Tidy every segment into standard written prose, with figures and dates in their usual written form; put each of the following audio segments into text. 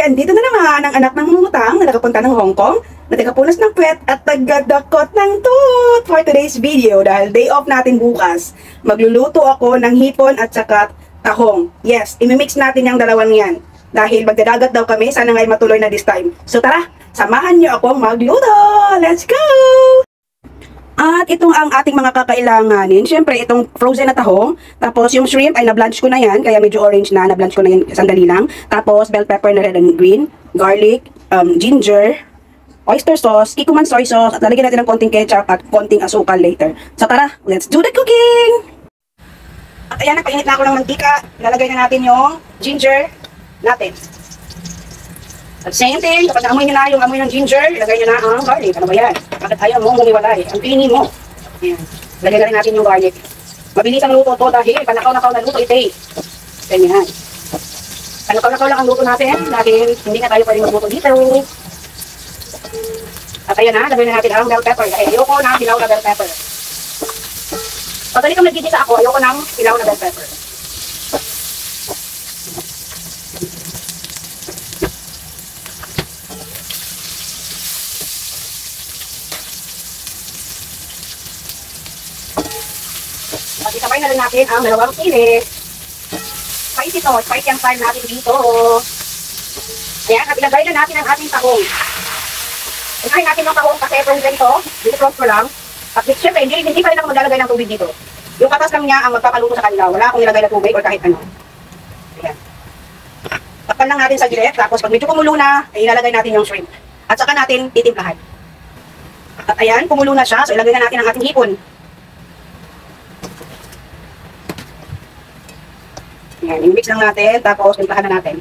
andito na naman ang anak ng mangutang na nakapunta ng Hong Kong, na tagapunas ng puwet at tagadakot ng tooth for today's video dahil day off natin bukas. Magluluto ako ng hipon at saka tahong. Yes, imimix natin yung dalawang yan dahil magdadagat daw kami, sana nga'y matuloy na this time. So tara, samahan niyo akong magluto! Let's go! At itong ang ating mga kakailanganin. Siyempre, itong frozen na tahong. Tapos, yung shrimp ay na-blanch ko na yan. Kaya medyo orange na. Na-blanch ko na yan sandali lang. Tapos, bell pepper na red and green. Garlic, ginger, oyster sauce, kikuman soy sauce. At lalagyan natin ng konting ketchup at konting asukal later. So, tara, let's do the cooking! At ayan, nagpainit na ako ng mantika. Lalagay na natin yung ginger natin. At same thing, kapag naamoy nyo na yung amoy ng ginger, ilagay nyo na ang garlic. Ano ba yan? Bakit ayaw mo humiwalay? Ang pini mo. Ayan. Lagay na rin natin yung garlic. Mabilis ang luto to dahil panakaw-nakaw na luto ite. Ganyan. Panakaw-nakaw lang ang luto natin dahil hindi na tayo pwedeng magluto dito. At ayan na, lagay na natin ang bell pepper. Dahil ayoko ng hilaw na bell pepper. Pag ganitong nagigisa ako, ayoko ng hilaw na bell pepper. At isabay na rin natin ang dalawang sili. Spicy to. Spicy ang style natin dito. Ayan, at ilagay na natin ang ating tahong. Ilagay natin yung tahong kasi frozen to. Dito close ko lang. At syempre, hindi pa rin ako maglalagay ng tubig dito. Yung katas lang niya ang magpapaluto sa kanila. Wala akong nilagay na tubig or kahit ano. Ayan. Takpan lang natin sa gilid. Tapos pag medyo kumulo na, ay ilalagay natin yung shrimp. At saka natin titimplahan. At ayan, kumulo na siya. So ilagay na natin ang ating hipon. Ayan, i-mix lang natin, tapos timplahan na natin.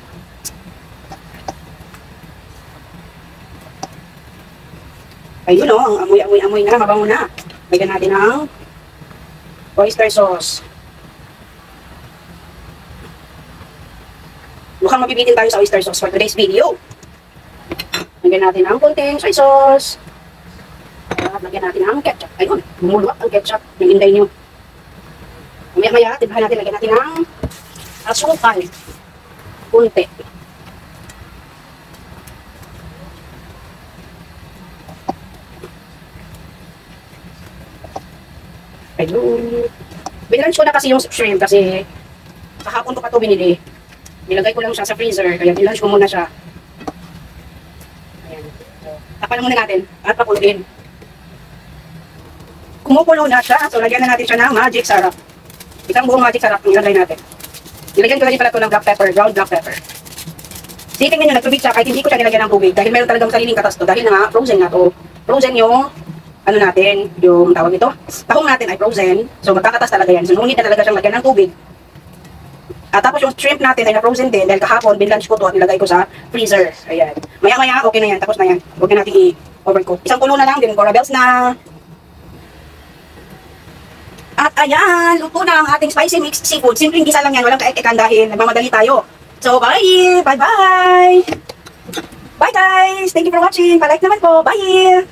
Ayun o, ang amoy na, mabango na. Lagyan natin ang oyster sauce. Mukhang mabibitin tayo sa oyster sauce for today's video. Lagyan natin ang konting soy sauce. At lagyan natin ang ketchup. Ayun, bumulwak ang ketchup. Yung inday nyo. Maya-maya, timplahan natin, lagyan natin ang asukal. Kunti. Ayun. Binlunch ko na kasi yung shrimp kasi kahapon ko pa ito binili. Nilagay ko lang siya sa freezer kaya binlunch ko muna siya. Ayan. Tapalan muna natin at pakuluin. Kumukulo na siya. So lagyan na natin siya ng magic syrup. Isang buong magic syrup nilagay natin. Nilagyan ko na rin pala ito ng black pepper, ground black pepper. Titingnan nyo, nagtubig siya kahit hindi ko siya nilagyan ng tubig dahil meron talagang sariling katas to dahil na frozen na to. Frozen yung, ano natin, yung tawag nito, tahong natin ay frozen. So magkakatas talaga yan. So ngunit na talaga siyang lagyan ng tubig. At tapos yung shrimp natin ay na frozen din dahil kahapon binlunch ko to at nilagay ko sa freezer. Ayan. Maya-maya, okay na yan. Tapos na yan. Huwag na natin i-overcook. Isang kulo na lang, din Cora Bells na. At ayan, luto na ang ating spicy mixed seafood. Simpleng gisa lang yan, walang kaek-ekan dahil nagmamadali tayo. So, bye! Bye-bye! Bye guys! Thank you for watching! Pa-like naman po! Bye!